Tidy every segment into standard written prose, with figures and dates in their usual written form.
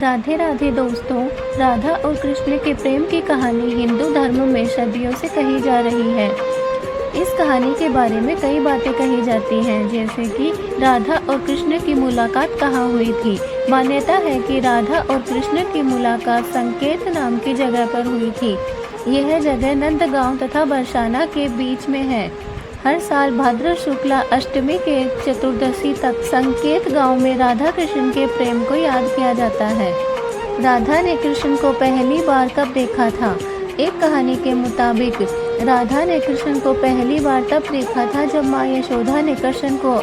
राधे राधे दोस्तों। राधा और कृष्ण के प्रेम की कहानी हिंदू धर्म में सदियों से कही जा रही है। इस कहानी के बारे में कई बातें कही जाती हैं, जैसे कि राधा और कृष्ण की मुलाकात कहाँ हुई थी। मान्यता है कि राधा और कृष्ण की मुलाकात संकेत नाम की जगह पर हुई थी। यह जगह नंदगांव तथा बरसाना के बीच में है। हर साल भाद्र शुक्ला अष्टमी के चतुर्दशी तक संकेत गांव में राधा कृष्ण के प्रेम को याद किया जाता है। राधा ने कृष्ण को पहली बार कब देखा था? एक कहानी के मुताबिक राधा ने कृष्ण को पहली बार तब देखा था जब माँ यशोदा ने कृष्ण को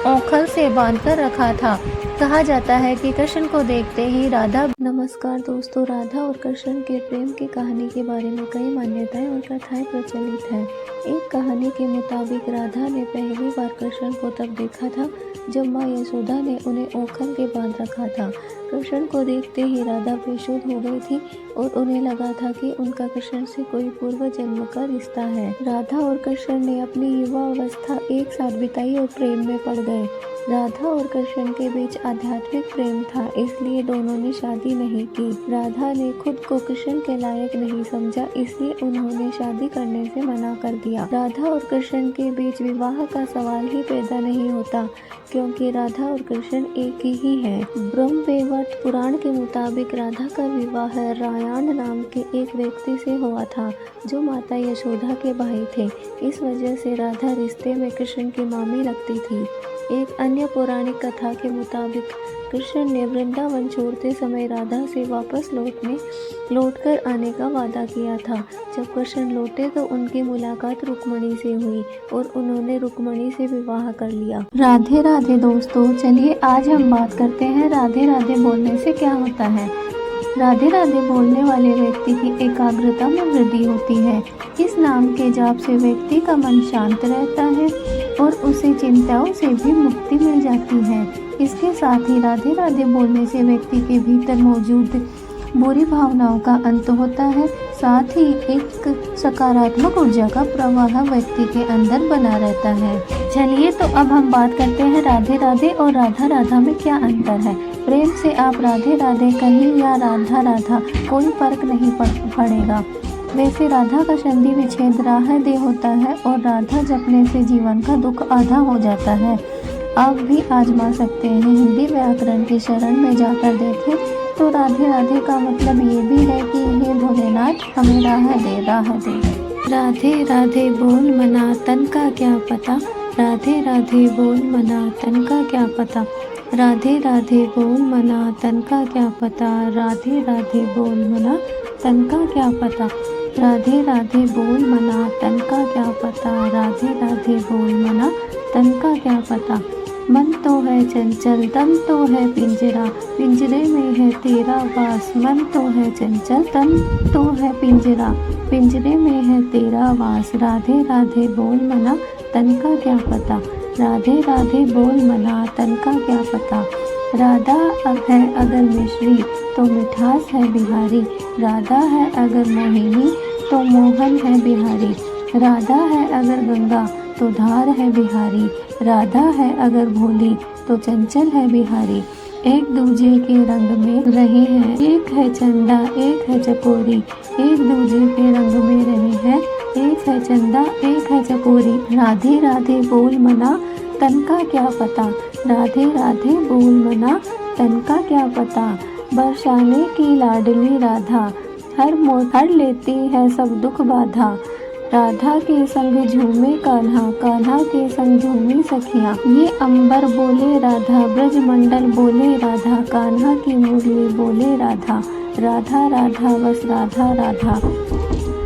औखल से बांधकर रखा था। कहा जाता है कि कृष्ण को देखते ही राधा। नमस्कार दोस्तों, राधा और कृष्ण के प्रेम की कहानी के बारे में कई मान्यताएं और कथाएं प्रचलित हैं। एक कहानी के मुताबिक राधा ने पहली बार कृष्ण को तब देखा था जब माँ यशोदा ने उन्हें औखल के बांध रखा था। कृष्ण को देखते ही राधा बेसुध हो गई थी और उन्हें लगा था कि उनका कृष्ण से कोई पूर्व जन्म का रिश्ता है। राधा और कृष्ण ने अपनी युवा अवस्था एक साथ बिताई और प्रेम में पड़ गए। राधा और कृष्ण के बीच आध्यात्मिक प्रेम था, इसलिए दोनों ने शादी नहीं की। राधा ने खुद को कृष्ण के लायक नहीं समझा, इसलिए उन्होंने शादी करने से मना कर दिया। राधा और कृष्ण के बीच विवाह का सवाल ही पैदा नहीं होता, क्योंकि राधा और कृष्ण एक ही है। ब्रह्मवैवर्त पुराण के मुताबिक राधा का विवाह रायण नाम के एक व्यक्ति से हुआ था, जो माता यशोदा के भाई थे। इस वजह से राधा रिश्ते में कृष्ण की मामी लगती थी। एक अन्य पौराणिक कथा के मुताबिक कृष्ण ने वृंदावन छोड़ते समय राधा से वापस लौटकर आने का वादा किया था। जब कृष्ण लौटे तो उनकी मुलाकात रुक्मणी से हुई और उन्होंने रुक्मणी से विवाह कर लिया। राधे राधे दोस्तों, चलिए आज हम बात करते हैं राधे राधे बोलने से क्या होता है। राधे राधे बोलने वाले व्यक्ति की एकाग्रता में वृद्धि होती है। इस नाम के जाप से व्यक्ति का मन शांत रहता है और उसे चिंताओं से भी मुक्ति मिल जाती है। इसके साथ ही राधे राधे बोलने से व्यक्ति के भीतर मौजूद बुरी भावनाओं का अंत होता है। साथ ही एक सकारात्मक ऊर्जा का प्रवाह व्यक्ति के अंदर बना रहता है। चलिए तो अब हम बात करते हैं राधे राधे और राधा राधा में क्या अंतर है। प्रेम से आप राधे राधे कहीं या राधा राधा, कोई फर्क नहीं पड़ेगा। वैसे राधा का संधि विच्छेद राह दे होता है और राधा जपने से जीवन का दुख आधा हो जाता है। आप भी आजमा सकते हैं। हिंदी व्याकरण की शरण में जाकर देखें तो राधे राधे का मतलब ये भी है कि हे भोलेनाथ हमें राह दे राह दे। राधे राधे बोल मना तन का क्या पता, राधे राधे बोल मना तन का क्या पता, राधे राधे बोल मना तन का क्या पता, राधे राधे बोल मना तन का क्या पता, राधे राधे बोल मना तन का क्या पता, राधे राधे बोल मना तन का क्या पता। मन तो है चंचल तन तो है पिंजरा, पिंजरे में है तेरा वास। मन तो है चंचल तन तो है पिंजरा, पिंजरे में है तेरा वास। राधे राधे बोल मना तन का क्या पता, राधे राधे बोल मना तन का क्या पता। राधा है अगर मिश्री तो मिठास है बिहारी, राधा है अगर मोहिनी तो मोहन है बिहारी, राधा है अगर गंगा तो धार है बिहारी, राधा है अगर भोली तो चंचल है बिहारी। एक दूजे के रंग में रहे हैं, एक है चंदा एक है चकोरी, एक दूजे के रंग में रहे हैं, एक है चंदा एक है चकोरी। राधे राधे बोल मना तन का क्या पता, राधे राधे बोल मना तन का क्या पता। बरसाने की लाडली राधा हर लेती है सब दुख बाधा, राधा के संग झूमे कान्हा, कान्हा के संग झूमी सखियाँ। ये अंबर बोले राधा, ब्रजमंडल बोले राधा, कान्हा की मुरली बोले राधा, राधा राधा बस राधा राधा।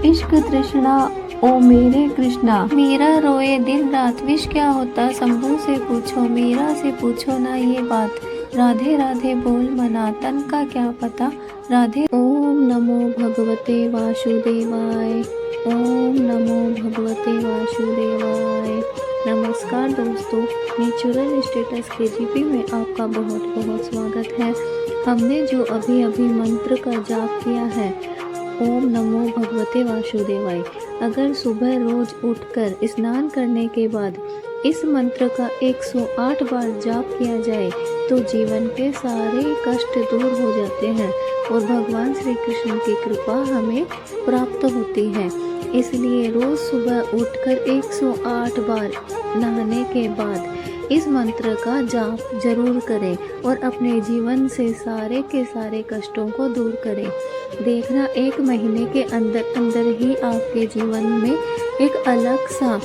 इश्क तृष्णा ओ मेरे कृष्णा, मेरा रोए दिन रात विष क्या होता, शंभू से पूछो मीरा से पूछो ना ये बात। राधे राधे बोल मना तन का क्या पता, राधे। ओम नमो भगवते वासुदेवाय, ओम नमो भगवते वासुदेवाय। नमस्कार दोस्तों, नेचुरल स्टेटस KGP में आपका बहुत बहुत स्वागत है। हमने जो अभी मंत्र का जाप किया है, ओम नमो भगवते वासुदेवाय, अगर सुबह रोज उठकर स्नान करने के बाद इस मंत्र का 108 बार जाप किया जाए तो जीवन के सारे कष्ट दूर हो जाते हैं और भगवान श्री कृष्ण की कृपा हमें प्राप्त होती है। इसलिए रोज सुबह उठकर 108 बार नहाने के बाद इस मंत्र का जाप जरूर करें और अपने जीवन से सारे के सारे कष्टों को दूर करें। देखना 1 महीने के अंदर अंदर ही आपके जीवन में एक अलग सा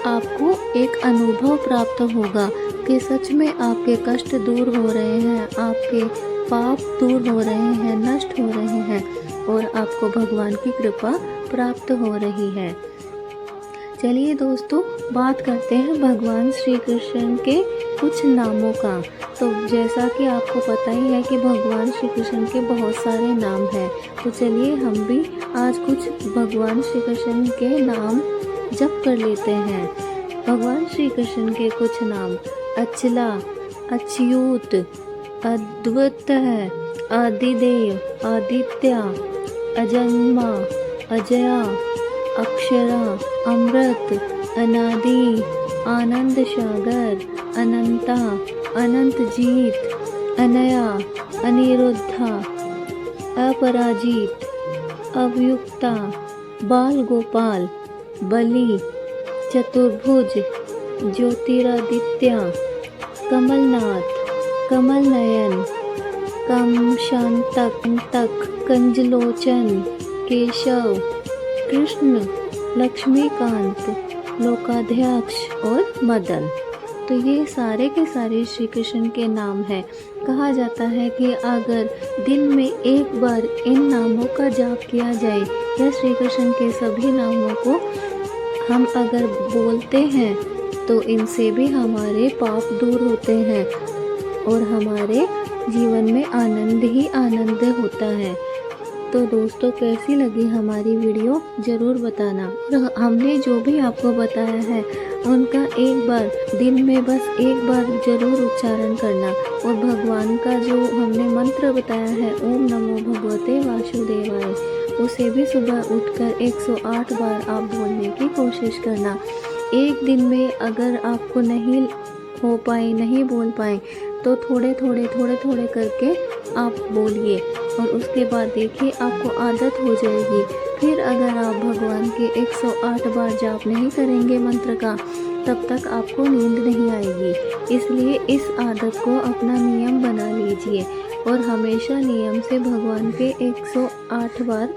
आपको एक अनुभव प्राप्त होगा कि सच में आपके कष्ट दूर हो रहे हैं, आपके पाप दूर हो रहे हैं, नष्ट हो रहे हैं और आपको भगवान की कृपा प्राप्त हो रही है। चलिए दोस्तों, बात करते हैं भगवान श्री कृष्ण के कुछ नामों का। तो जैसा कि आपको पता ही है कि भगवान श्री कृष्ण के बहुत सारे नाम हैं, तो चलिए हम भी आज कुछ भगवान श्री कृष्ण के नाम जप कर लेते हैं। भगवान श्री कृष्ण के कुछ नाम: अचला, अच्युत, अद्वैत, आदिदेव, आदित्य, अजन्मा, अजया, अक्षरा, अमृत, अनादि, आनंद सागर, अनंता, अनंत जीत, अनया, अनिरुद्धा, अपराजित, अवयुक्ता, बाल गोपाल, बलि, चतुर्भुज, ज्योतिरादित्य, कमलनाथ, कमल नयन, कम शांतक, कंजलोचन, केशव, कृष्ण, लक्ष्मीकांत, लोकाध्यक्ष और मदन। तो ये सारे के सारे श्री कृष्ण के नाम हैं। कहा जाता है कि अगर दिन में एक बार इन नामों का जाप किया जाए या श्री कृष्ण के सभी नामों को हम अगर बोलते हैं तो इनसे भी हमारे पाप दूर होते हैं और हमारे जीवन में आनंद ही आनंद होता है। तो दोस्तों, कैसी लगी हमारी वीडियो ज़रूर बताना। और हमने जो भी आपको बताया है उनका एक बार दिन में बस एक बार ज़रूर उच्चारण करना और भगवान का जो हमने मंत्र बताया है ओम नमो भगवते वासुदेवाय, उसे भी सुबह उठकर 108 बार आप बोलने की कोशिश करना। एक दिन में अगर आपको नहीं हो पाए, नहीं बोल पाए तो थोड़े थोड़े करके आप बोलिए और उसके बाद देखिए आपको आदत हो जाएगी। फिर अगर आप भगवान के 108 बार जाप नहीं करेंगे मंत्र का, तब तक आपको नींद नहीं आएगी। इसलिए इस आदत को अपना नियम बना लीजिए और हमेशा नियम से भगवान के 108 बार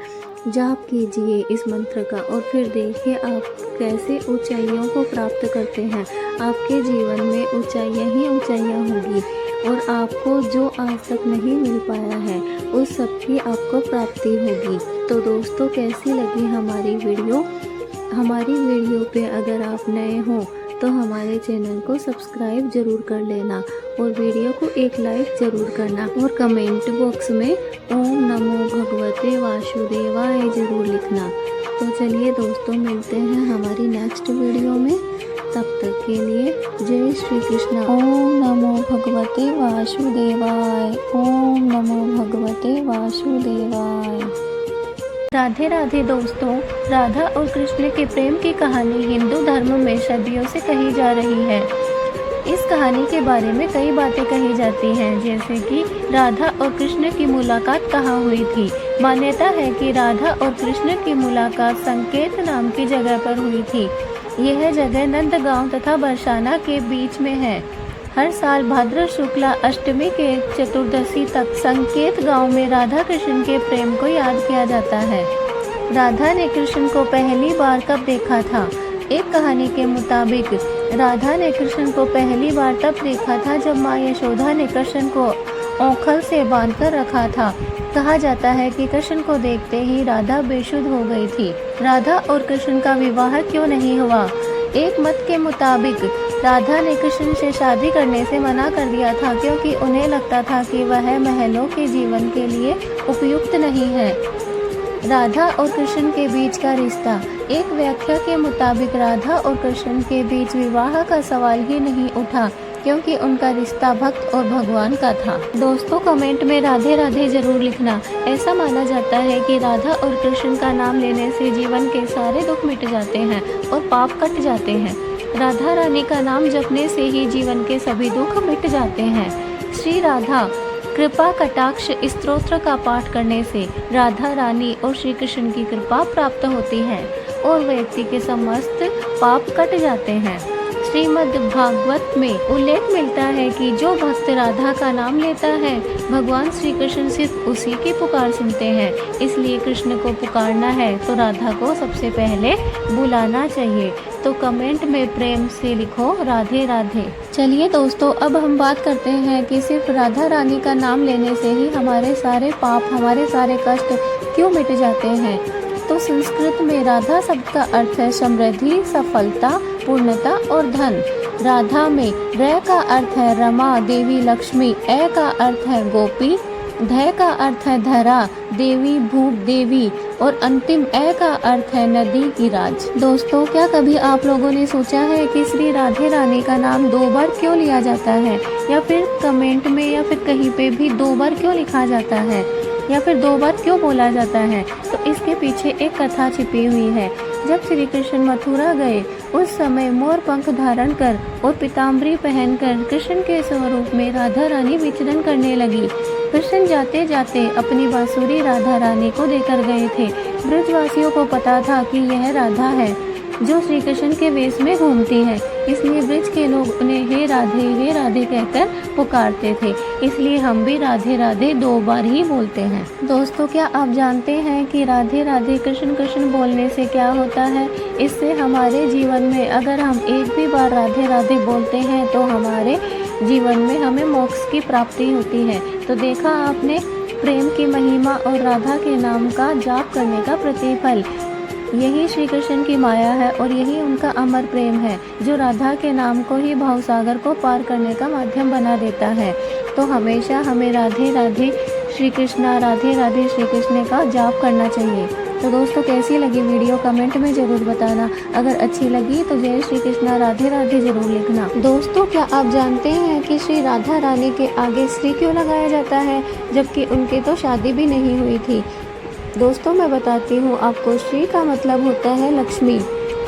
जाप कीजिए इस मंत्र का और फिर देखिए आप कैसे ऊंचाइयों को प्राप्त करते हैं। आपके जीवन में ऊंचाइयाँ ही ऊंचाइयाँ होगी और आपको जो आज तक नहीं मिल पाया है उस सब की आपको प्राप्ति होगी। तो दोस्तों, कैसी लगी हमारी वीडियो? हमारी वीडियो पे अगर आप नए हो तो हमारे चैनल को सब्सक्राइब जरूर कर लेना और वीडियो को एक लाइक जरूर करना और कमेंट बॉक्स में ओम नमो भगवते वासुदेवाय जरूर लिखना। तो चलिए दोस्तों, मिलते हैं हमारी नेक्स्ट वीडियो में। तब तक के लिए जय श्री कृष्ण। ओम नमो भगवते वासुदेवाय, ओम नमो भगवते वासुदेवाय। राधे राधे दोस्तों, राधा और कृष्ण के प्रेम की कहानी हिंदू धर्म में सदियों से कही जा रही है। इस कहानी के बारे में कई बातें कही जाती हैं, जैसे कि राधा और कृष्ण की मुलाकात कहाँ हुई थी। मान्यता है कि राधा और कृष्ण की मुलाकात संकेत नाम की जगह पर हुई थी। यह जगह नंदगांव तथा बरसाना के बीच में है। हर साल भाद्र शुक्ला अष्टमी के चतुर्दशी तक संकेत गांव में राधा कृष्ण के प्रेम को याद किया जाता है। राधा ने कृष्ण को पहली बार कब देखा था? एक कहानी के मुताबिक राधा ने कृष्ण को पहली बार तब देखा था जब माँ यशोदा ने कृष्ण को औखल से बांधकर रखा था। कहा जाता है कि कृष्ण को देखते ही राधा बेसुध हो गई थी। राधा और कृष्ण का विवाह क्यों नहीं हुआ? एक मत के मुताबिक राधा ने कृष्ण से शादी करने से मना कर दिया था क्योंकि उन्हें लगता था कि वह महलों के जीवन के लिए उपयुक्त नहीं है। राधा और कृष्ण के बीच का रिश्ता। एक व्याख्या के मुताबिक राधा और कृष्ण के बीच विवाह का सवाल ही नहीं उठा क्योंकि उनका रिश्ता भक्त और भगवान का था। दोस्तों, कमेंट में राधे राधे जरूर लिखना। ऐसा माना जाता है कि राधा और कृष्ण का नाम लेने से जीवन के सारे दुख मिट जाते हैं और पाप कट जाते हैं। राधा रानी का नाम जपने से ही जीवन के सभी दुख मिट जाते हैं। श्री राधा कृपा कटाक्ष स्तोत्र का पाठ करने से राधा रानी और श्री कृष्ण की कृपा प्राप्त होती है और व्यक्ति के समस्त पाप कट जाते हैं। श्रीमद् भागवत में उल्लेख मिलता है कि जो भक्त राधा का नाम लेता है भगवान श्री कृष्ण सिर्फ उसी की पुकार सुनते हैं। इसलिए कृष्ण को पुकारना है तो राधा को सबसे पहले बुलाना चाहिए। तो कमेंट में प्रेम से लिखो राधे राधे। चलिए दोस्तों, अब हम बात करते हैं कि सिर्फ राधा रानी का नाम लेने से ही हमारे सारे पाप, हमारे सारे कष्ट क्यों मिट जाते हैं। तो संस्कृत में राधा शब्द का अर्थ है समृद्धि, सफलता, पूर्णता और धन। राधा में र का अर्थ है रमा देवी लक्ष्मी, ए का अर्थ है गोपी, ध का अर्थ है धरा देवी भूप देवी और अंतिम ए का अर्थ है नदी की राज। दोस्तों, क्या कभी आप लोगों ने सोचा है कि श्री राधे रानी का नाम 2 बार क्यों लिया जाता है, या फिर कमेंट में या फिर कहीं पे भी 2 बार क्यों लिखा जाता है, या फिर 2 बार क्यों बोला जाता है। तो इसके पीछे एक कथा छिपी हुई है। जब श्री कृष्ण मथुरा गए उस समय मोर पंख धारण कर और पीताम्बरी पहनकर कृष्ण के स्वरूप में राधा रानी विचरण करने लगी। कृष्ण जाते जाते अपनी बांसुरी राधा रानी को देकर गए थे। ब्रजवासियों को पता था कि यह राधा है जो श्री कृष्ण के वेश में घूमती है, इसलिए ब्रज के लोग उन्हें हे राधे कहकर पुकारते थे। इसलिए हम भी राधे राधे 2 बार ही बोलते हैं। दोस्तों, क्या आप जानते हैं कि राधे राधे कृष्ण कृष्ण बोलने से क्या होता है। इससे हमारे जीवन में अगर हम एक भी बार राधे राधे बोलते हैं तो हमारे जीवन में हमें मोक्ष की प्राप्ति होती है। तो देखा आपने, प्रेम की महिमा और राधा के नाम का जाप करने का प्रतिफल, यही श्री कृष्ण की माया है और यही उनका अमर प्रेम है जो राधा के नाम को ही भवसागर को पार करने का माध्यम बना देता है। तो हमेशा हमें राधे राधे श्री कृष्णा, राधे राधे श्री कृष्ण का जाप करना चाहिए। तो दोस्तों, कैसी लगी वीडियो कमेंट में जरूर बताना। अगर अच्छी लगी तो जय श्री कृष्णा राधे राधे जरूर लिखना। दोस्तों, क्या आप जानते हैं कि श्री राधा रानी के आगे श्री क्यों लगाया जाता है, जबकि उनकी तो शादी भी नहीं हुई थी। दोस्तों, मैं बताती हूँ आपको। श्री का मतलब होता है लक्ष्मी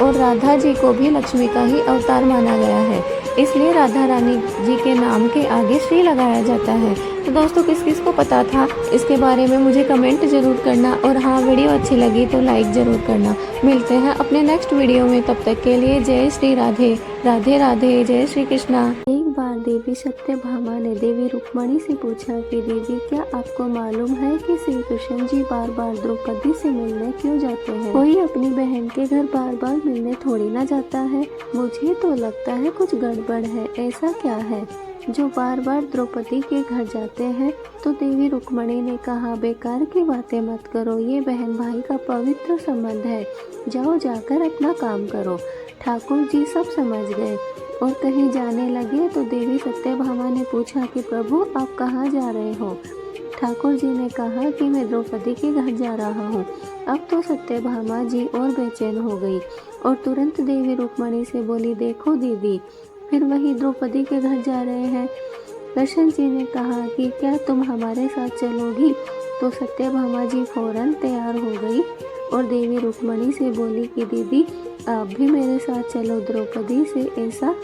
और राधा जी को भी लक्ष्मी का ही अवतार माना गया है, इसलिए राधा रानी जी के नाम के आगे श्री लगाया जाता है। तो दोस्तों, किस किस को पता था इसके बारे में मुझे कमेंट जरूर करना, और हाँ, वीडियो अच्छी लगी तो लाइक जरूर करना। मिलते हैं अपने नेक्स्ट वीडियो में, तब तक के लिए जय श्री राधे राधे राधे, जय श्री कृष्णा। एक बार देवी सत्यभामा ने देवी रुक्मणी से पूछा कि देवी, क्या आपको मालूम है कि श्री कृष्ण जी बार बार द्रौपदी से मिलने क्यों जाते हैं। कोई अपनी बहन के घर बार बार मिलने थोड़ी ना जाता है। मुझे तो लगता है कुछ गड़बड़ है। ऐसा क्या है जो बार बार द्रौपदी के घर जाते हैं। तो देवी रुक्मणी ने कहा, बेकार की बातें मत करो, ये बहन भाई का पवित्र संबंध है। जाओ, जाकर अपना काम करो। ठाकुर जी सब समझ गए और कहीं जाने लगे। तो देवी सत्यभामा ने पूछा कि प्रभु, आप कहाँ जा रहे हो। ठाकुर जी ने कहा कि मैं द्रौपदी के घर जा रहा हूँ। अब तो सत्यभामा जी और बेचैन हो गई और तुरंत देवी रुक्मणी से बोली, देखो दीदी, फिर वही द्रौपदी के घर जा रहे हैं। कृष्ण जी ने कहा कि क्या तुम हमारे साथ चलोगी। तो सत्यभामा जी फौरन तैयार हो गई और देवी रुक्मणी से बोली कि दीदी, आप भी मेरे साथ चलो। द्रौपदी से ऐसा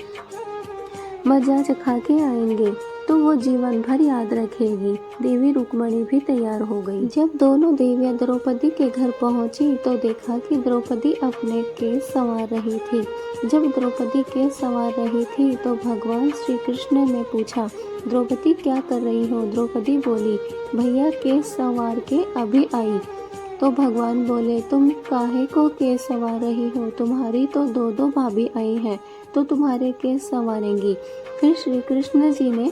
मजा चखा के आएंगे तो वो जीवन भर याद रखेगी। देवी रुक्मणी भी तैयार हो गई। जब दोनों देवियां द्रौपदी के घर पहुंची तो देखा कि द्रौपदी अपने केस संवार रही थी। जब द्रौपदी केस संवार रही थी तो भगवान श्री कृष्ण ने पूछा, द्रौपदी क्या कर रही हो। द्रौपदी बोली, भैया केस संवार के अभी आई। तो भगवान बोले, तुम काहे को केस संवार रही हो, तुम्हारी तो 2 भाभी आई हैं तो तुम्हारे केस संवारेंगी। फिर श्री कृष्ण जी ने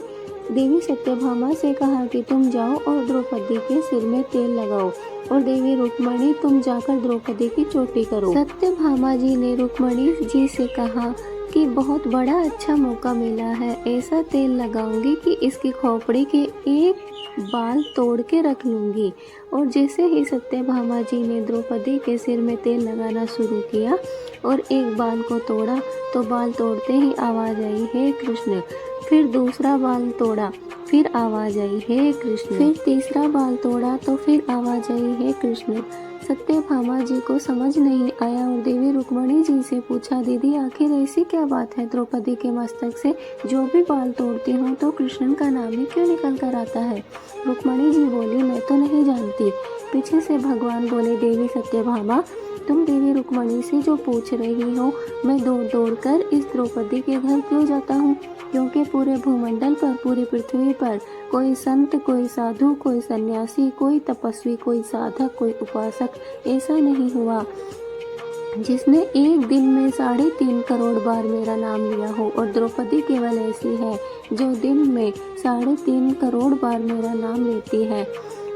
देवी सत्यभामा से कहा कि तुम जाओ और द्रौपदी के सिर में तेल लगाओ, और देवी रुक्मणी, तुम जाकर द्रौपदी की चोटी करो। सत्यभामा जी ने रुक्मणी जी से कहा कि बहुत बड़ा अच्छा मौका मिला है, ऐसा तेल लगाऊंगी कि इसकी खोपड़ी के एक बाल तोड़ के रख लूंगी। और जैसे ही सत्यभामा जी ने द्रौपदी के सिर में तेल लगाना शुरू किया और एक बाल को तोड़ा तो बाल तोड़ते ही आवाज आई, हे कृष्ण। फिर दूसरा बाल तोड़ा, फिर आवाज आई, हे कृष्ण। फिर तीसरा बाल तोड़ा तो फिर आवाज आई, हे कृष्ण। सत्यभामा जी को समझ नहीं आया और देवी रुक्मणी जी से पूछा, दीदी आखिर ऐसी क्या बात है, द्रौपदी के मस्तक से जो भी बाल तोड़ती हूँ तो कृष्ण का नाम ही क्यों निकल कर आता है। रुक्मणी जी बोली, मैं तो नहीं जानती। पीछे से भगवान बोले, देवी सत्यभामा, तुम देवी रुक्मणी से जो पूछ रही हो, मैं दौड़ दौड़ कर इस द्रौपदी के घर क्यों जाता हूँ, क्योंकि पूरे भूमंडल पर, पूरी पृथ्वी पर कोई संत, कोई साधु, कोई सन्यासी, कोई तपस्वी, कोई साधक, कोई उपासक ऐसा नहीं हुआ जिसने एक दिन में 3.5 करोड़ बार मेरा नाम लिया हो। और द्रौपदी केवल ऐसी है जो दिन में 3.5 करोड़ बार मेरा नाम लेती है,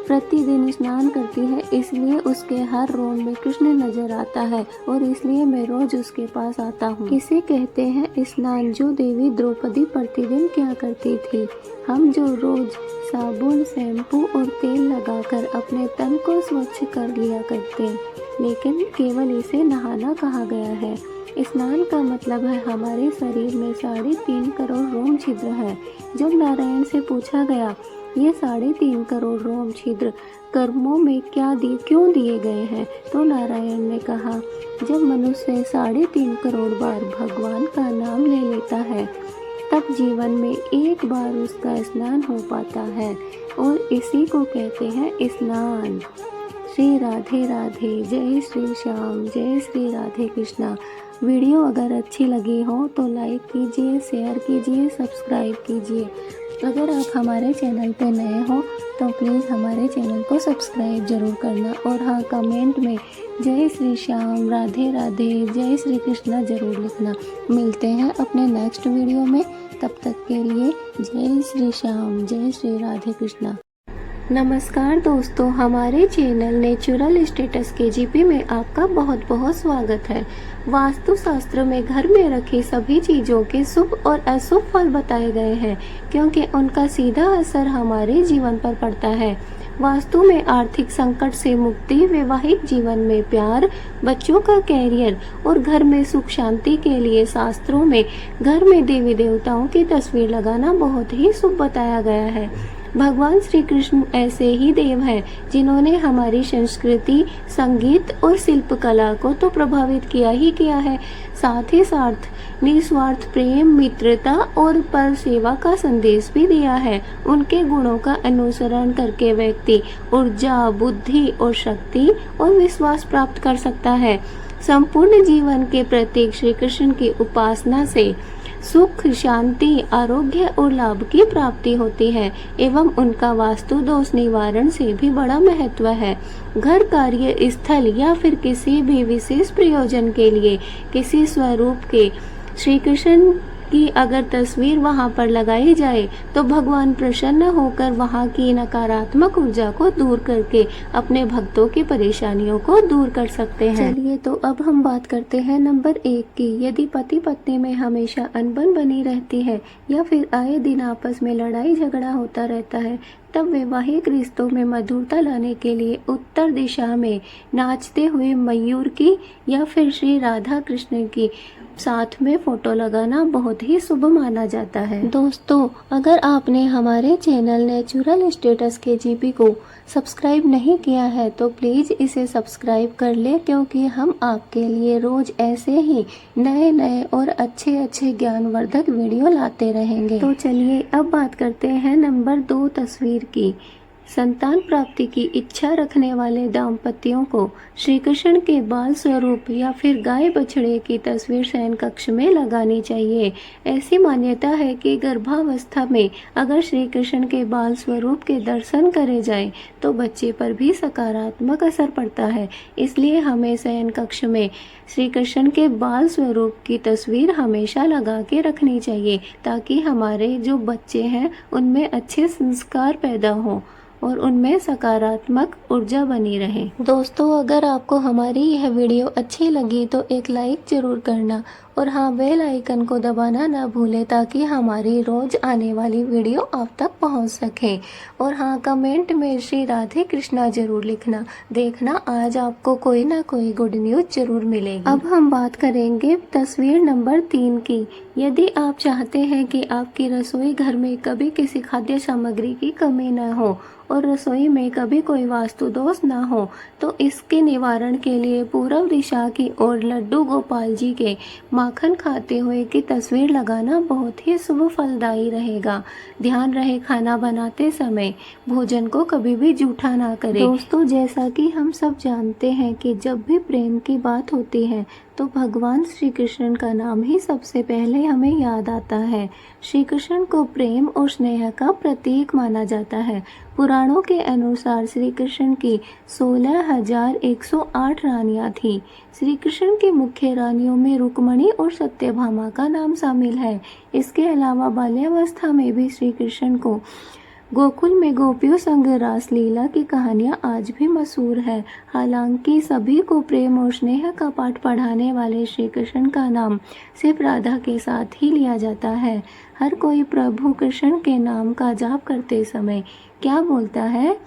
प्रतिदिन स्नान करती है, इसलिए उसके हर रोम में कृष्ण नजर आता है और इसलिए मैं रोज उसके पास आता हूँ। इसे कहते हैं स्नान, जो देवी द्रौपदी प्रतिदिन क्या करती थी। हम जो रोज साबुन, शैम्पू और तेल लगाकर अपने तन को स्वच्छ कर लिया करते, लेकिन केवल इसे नहाना कहा गया है। स्नान का मतलब है हमारे शरीर में 3.5 करोड़ रोम छिद्र है। जब नारायण से पूछा गया, ये 3.5 करोड़ रोम छिद्र कर्मों में क्यों दिए गए हैं, तो नारायण ने कहा, जब मनुष्य 3.5 करोड़ बार भगवान का नाम ले लेता है तब जीवन में एक बार उसका स्नान हो पाता है और इसी को कहते हैं स्नान। श्री राधे राधे, जय श्री श्याम, जय श्री राधे कृष्णा। वीडियो अगर अच्छी लगी हो तो लाइक कीजिए, शेयर कीजिए, सब्सक्राइब कीजिए। अगर आप हमारे चैनल पे नए हो तो प्लीज़ हमारे चैनल को सब्सक्राइब जरूर करना और हाँ, कमेंट में जय श्री श्याम, राधे राधे, जय श्री कृष्णा जरूर लिखना। मिलते हैं अपने नेक्स्ट वीडियो में, तब तक के लिए जय श्री श्याम, जय श्री राधे कृष्णा। नमस्कार दोस्तों, हमारे चैनल नेचुरल स्टेटस KGP में आपका बहुत बहुत स्वागत है। वास्तु शास्त्र में घर में रखी सभी चीजों के शुभ और अशुभ फल बताए गए हैं, क्योंकि उनका सीधा असर हमारे जीवन पर पड़ता है। वास्तु में आर्थिक संकट से मुक्ति, वैवाहिक जीवन में प्यार, बच्चों का कैरियर और घर में सुख शांति के लिए शास्त्रों में घर में देवी देवताओं की तस्वीर लगाना बहुत ही शुभ बताया गया है। भगवान श्री कृष्ण ऐसे ही देव हैं जिन्होंने हमारी संस्कृति, संगीत और शिल्पकला को तो प्रभावित किया ही किया है, साथ ही साथ निस्वार्थ प्रेम, मित्रता और पर सेवा का संदेश भी दिया है। उनके गुणों का अनुसरण करके व्यक्ति ऊर्जा, बुद्धि और शक्ति और विश्वास प्राप्त कर सकता है। संपूर्ण जीवन के प्रतीक श्री कृष्ण की उपासना से सुख, शांति, आरोग्य और लाभ की प्राप्ति होती है एवं उनका वास्तु दोष निवारण से भी बड़ा महत्व है। घर, कार्य स्थल या फिर किसी भी विशेष प्रयोजन के लिए किसी स्वरूप के श्री कृष्ण की अगर तस्वीर वहां पर लगाई जाए तो भगवान प्रसन्न होकर वहां की नकारात्मक ऊर्जा को दूर करके अपने भक्तों की परेशानियों को दूर कर सकते हैं। चलिए तो अब हम बात करते हैं नंबर 1 की। यदि पति पत्नी में हमेशा अनबन बनी रहती है या फिर आए दिन आपस में लड़ाई झगड़ा होता रहता है, तब वैवाहिक रिश्तों में मधुरता लाने के लिए उत्तर दिशा में नाचते हुए मयूर की या फिर श्री राधा कृष्ण की साथ में फोटो लगाना बहुत ही शुभ माना जाता है। दोस्तों, अगर आपने हमारे चैनल नेचुरल स्टेटस KGP को सब्सक्राइब नहीं किया है तो प्लीज इसे सब्सक्राइब कर ले, क्योंकि हम आपके लिए रोज ऐसे ही नए नए और अच्छे अच्छे ज्ञानवर्धक वीडियो लाते रहेंगे। तो चलिए अब बात करते हैं नंबर 2 तस्वीर की। संतान प्राप्ति की इच्छा रखने वाले दाम्पत्यों को श्री कृष्ण के बाल स्वरूप या फिर गाय बछड़े की तस्वीर शयन कक्ष में लगानी चाहिए। ऐसी मान्यता है कि गर्भावस्था में अगर श्री कृष्ण के बाल स्वरूप के दर्शन करे जाए तो बच्चे पर भी सकारात्मक असर पड़ता है। इसलिए हमें शयन कक्ष में श्री कृष्ण के बाल स्वरूप की तस्वीर हमेशा लगा के रखनी चाहिए, ताकि हमारे जो बच्चे हैं उनमें अच्छे संस्कार पैदा हों और उनमें सकारात्मक ऊर्जा बनी रहे। दोस्तों, अगर आपको हमारी यह वीडियो अच्छी लगी तो एक लाइक जरूर करना और हाँ, बेल आइकन को दबाना ना भूलें ताकि हमारी रोज आने वाली वीडियो आप तक पहुंच सके। और हाँ, कमेंट में श्री राधे कृष्णा जरूर लिखना। देखना आज आपको कोई ना कोई गुड न्यूज जरूर मिलेगी। अब हम बात करेंगे तस्वीर नंबर 3 की। यदि आप चाहते हैं कि आपकी रसोई घर में कभी किसी खाद्य सामग्री की कमी न हो और रसोई में कभी कोई वास्तु दोष ना हो, तो इसके निवारण के लिए पूर्व दिशा की ओर लड्डू गोपाल जी के माखन खाते हुए की तस्वीर लगाना बहुत ही शुभ फलदायी रहेगा। ध्यान रहे, खाना बनाते समय भोजन को कभी भी जूठा ना करें। दोस्तों, जैसा कि हम सब जानते हैं कि जब भी प्रेम की बात होती है तो भगवान श्री कृष्ण का नाम ही सबसे पहले हमें याद आता है। श्री कृष्ण को प्रेम और स्नेह का प्रतीक माना जाता है। पुराणों के अनुसार श्री कृष्ण की 16,108 रानियां थी। श्री कृष्ण की मुख्य रानियों में रुक्मणी और सत्यभामा का नाम शामिल है। इसके अलावा बाल्यावस्था में भी श्री कृष्ण को गोकुल में गोपियों संग रासलीला की कहानियां आज भी मशहूर है। हालांकि सभी को प्रेम और स्नेह का पाठ पढ़ाने वाले श्री कृष्ण का नाम सिर्फ राधा के साथ ही लिया जाता है। हर कोई प्रभु कृष्ण के नाम का जाप करते समय क्या बोलता है?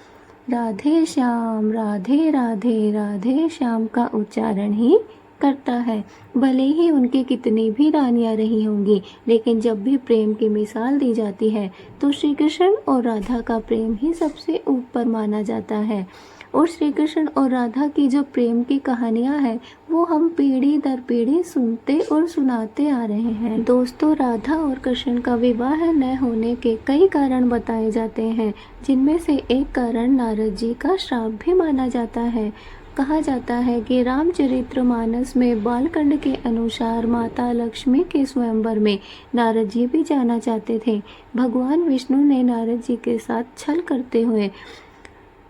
राधे श्याम, राधे राधे, राधे श्याम का उच्चारण ही करता है। भले ही उनकी कितनी भी रानियां रही होंगी, लेकिन जब भी प्रेम की मिसाल दी जाती है तो श्री कृष्ण और राधा का प्रेम ही सबसे ऊपर माना जाता है। और श्री कृष्ण और राधा की जो प्रेम की कहानियां हैं वो हम पीढ़ी दर पीढ़ी सुनते और सुनाते आ रहे हैं। दोस्तों, राधा और कृष्ण का विवाह न होने के कई कारण बताए जाते हैं, जिनमें से एक कारण नारद जी का श्राप भी माना जाता है। कहा जाता है कि रामचरितमानस में बालकांड के अनुसार माता लक्ष्मी के स्वयंवर में नारद जी भी जाना चाहते थे। भगवान विष्णु ने नारद जी के साथ छल करते हुए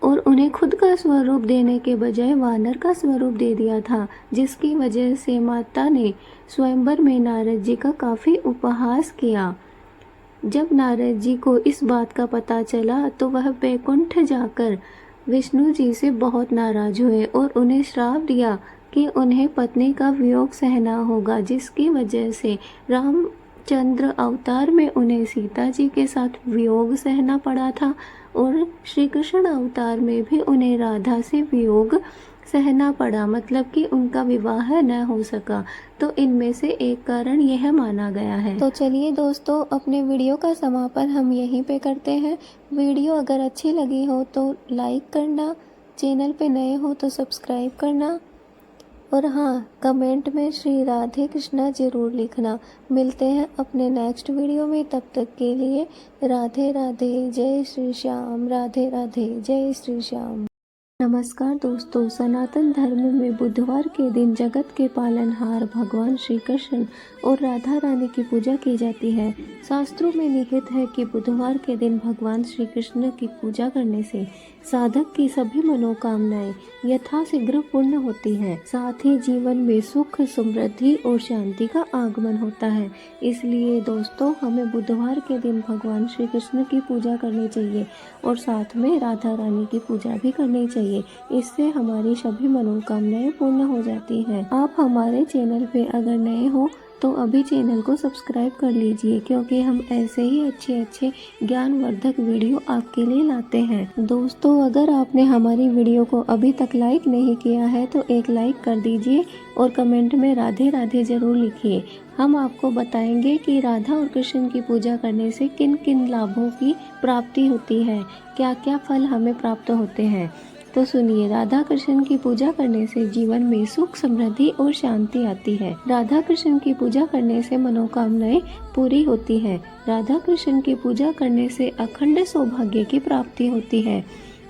और उन्हें खुद का स्वरूप देने के बजाय वानर का स्वरूप दे दिया था, जिसकी वजह से माता ने स्वयंवर में नारद जी का काफी उपहास किया। जब नारद जी को इस बात का पता चला तो वह बैकुंठ जाकर विष्णु जी से बहुत नाराज हुए और उन्हें श्राप दिया कि उन्हें पत्नी का वियोग सहना होगा, जिसकी वजह से रामचंद्र अवतार में उन्हें सीता जी के साथ वियोग सहना पड़ा था और श्री कृष्ण अवतार में भी उन्हें राधा से वियोग सहना पड़ा, मतलब कि उनका विवाह न हो सका। तो इनमें से एक कारण यह माना गया है। तो चलिए दोस्तों, अपने वीडियो का समापन हम यहीं पे करते हैं। वीडियो अगर अच्छी लगी हो तो लाइक करना, चैनल पे नए हो तो सब्सक्राइब करना और हाँ, कमेंट में श्री राधे कृष्णा जरूर लिखना। मिलते हैं अपने नेक्स्ट वीडियो में, तब तक के लिए राधे राधे, जय श्री श्याम। राधे राधे, जय श्री श्याम। नमस्कार दोस्तों, सनातन धर्म में बुधवार के दिन जगत के पालनहार भगवान श्री कृष्ण और राधा रानी की पूजा की जाती है। शास्त्रों में निहित है कि बुधवार के दिन भगवान श्री कृष्ण की पूजा करने से साधक की सभी मनोकामनाएं यथाशीघ्र पूर्ण होती हैं। साथ ही जीवन में सुख, समृद्धि और शांति का आगमन होता है। इसलिए दोस्तों, हमें बुधवार के दिन भगवान श्री कृष्ण की पूजा करनी चाहिए और साथ में राधा रानी की पूजा भी करनी चाहिए। इससे हमारी सभी मनोकामनाएं पूर्ण हो जाती हैं। आप हमारे चैनल पे अगर नए हो तो अभी चैनल को सब्सक्राइब कर लीजिए, क्योंकि हम ऐसे ही अच्छे ज्ञानवर्धक वीडियो आपके लिए लाते हैं। दोस्तों, अगर आपने हमारी वीडियो को अभी तक लाइक नहीं किया है तो एक लाइक कर दीजिए और कमेंट में राधे राधे जरूर लिखिए। हम आपको बताएंगे कि राधा और कृष्ण की पूजा करने से किन किन लाभों की प्राप्ति होती है, क्या क्या फल हमें प्राप्त होते हैं। तो सुनिए, राधा कृष्ण की पूजा करने से जीवन में सुख, समृद्धि और शांति आती है। राधा कृष्ण की पूजा करने से मनोकामनाएं पूरी होती है। राधा कृष्ण की पूजा करने से अखंड सौभाग्य की प्राप्ति होती है।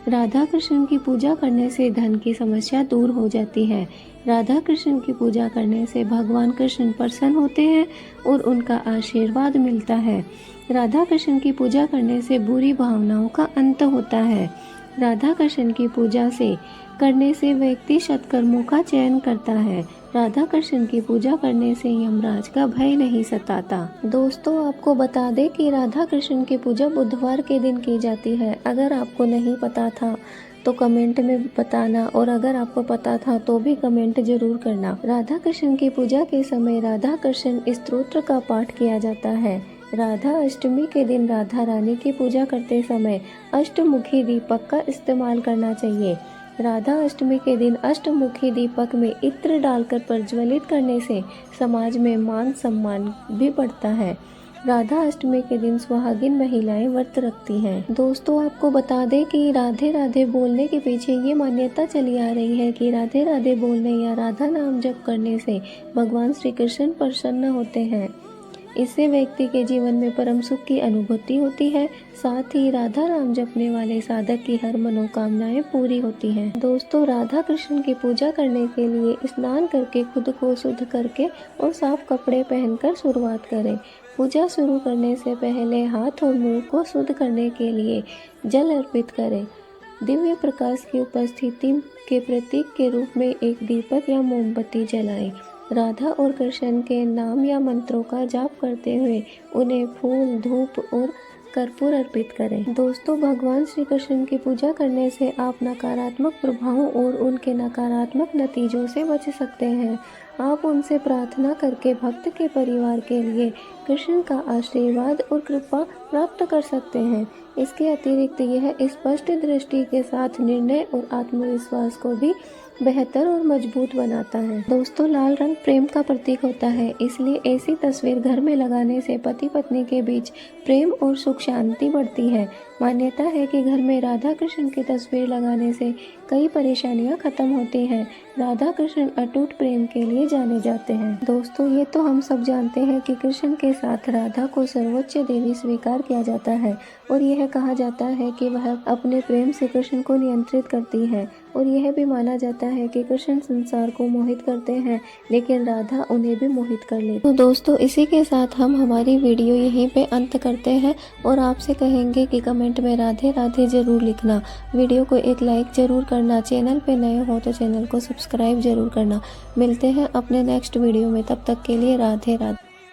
राधा कृष्ण की पूजा करने से धन की समस्या दूर हो जाती है। राधा कृष्ण की पूजा करने से भगवान कृष्ण प्रसन्न होते हैं और उनका आशीर्वाद मिलता है। राधा कृष्ण की पूजा करने से बुरी भावनाओं का अंत होता है। राधा कृष्ण की पूजा करने से व्यक्ति सत्कर्मों का चयन करता है। राधा कृष्ण की पूजा करने से यमराज का भय नहीं सताता। दोस्तों, आपको बता दें कि राधा कृष्ण की पूजा बुधवार के दिन की जाती है। अगर आपको नहीं पता था तो कमेंट में बताना, और अगर आपको पता था तो भी कमेंट जरूर करना। राधा कृष्ण की पूजा के समय राधा कृष्ण स्तोत्र का पाठ किया जाता है। राधा अष्टमी के दिन राधा रानी की पूजा करते समय अष्टमुखी दीपक का इस्तेमाल करना चाहिए। राधा अष्टमी के दिन अष्टमुखी दीपक में इत्र डालकर प्रज्वलित करने से समाज में मान सम्मान भी बढ़ता है। राधा अष्टमी के दिन सुहागिन महिलाएं व्रत रखती हैं। दोस्तों, आपको बता दें कि राधे राधे बोलने के पीछे ये मान्यता चली आ रही है कि राधे राधे बोलने या राधा नाम जप करने से भगवान श्री कृष्ण प्रसन्न होते हैं। इससे व्यक्ति के जीवन में परम सुख की अनुभूति होती है। साथ ही राधा नाम जपने वाले साधक की हर मनोकामनाएं पूरी होती हैं। दोस्तों, राधा कृष्ण की पूजा करने के लिए स्नान करके खुद को शुद्ध करके और साफ कपड़े पहनकर शुरुआत करें। पूजा शुरू करने से पहले हाथ और मुंह को शुद्ध करने के लिए जल अर्पित करें। दिव्य प्रकाश की उपस्थिति के प्रतीक के रूप में एक दीपक या मोमबत्ती जलाएं। राधा और कृष्ण के नाम या मंत्रों का जाप करते हुए उन्हें फूल, धूप और कर्पूर अर्पित करें। दोस्तों, भगवान श्री कृष्ण की पूजा करने से आप नकारात्मक प्रभावों और उनके नकारात्मक नतीजों से बच सकते हैं। आप उनसे प्रार्थना करके भक्त के परिवार के लिए कृष्ण का आशीर्वाद और कृपा प्राप्त कर सकते हैं। इसके अतिरिक्त यह स्पष्ट दृष्टि के साथ निर्णय और आत्मविश्वास को भी बेहतर और मजबूत बनाता है। दोस्तों, लाल रंग प्रेम का प्रतीक होता है, इसलिए ऐसी तस्वीर घर में लगाने से पति पत्नी के बीच प्रेम और सुख शांति बढ़ती है। मान्यता है कि घर में राधा कृष्ण की तस्वीर लगाने से कई परेशानियां खत्म होती हैं। राधा कृष्ण अटूट प्रेम के लिए जाने जाते हैं। दोस्तों, ये तो हम सब जानते हैं कि कृष्ण के साथ राधा को सर्वोच्च देवी स्वीकार किया जाता है और यह कहा जाता है कि वह अपने प्रेम से कृष्ण को नियंत्रित करती है, और यह भी माना जाता है कि कृष्ण संसार को मोहित करते हैं, लेकिन राधा उन्हें भी मोहित कर लेती है। तो दोस्तों, इसी के साथ हम हमारी वीडियो यहीं पे अंत करते हैं और आपसे कहेंगे कि कमेंट में राधे राधे जरूर लिखना। वीडियो को एक लाइक जरूर करना। चैनल पे नए हो तो चैनल को सब्सक्राइब जरूर करना। मिलते हैं अपने नेक्स्ट वीडियो में, तब तक के लिए राधे राधे।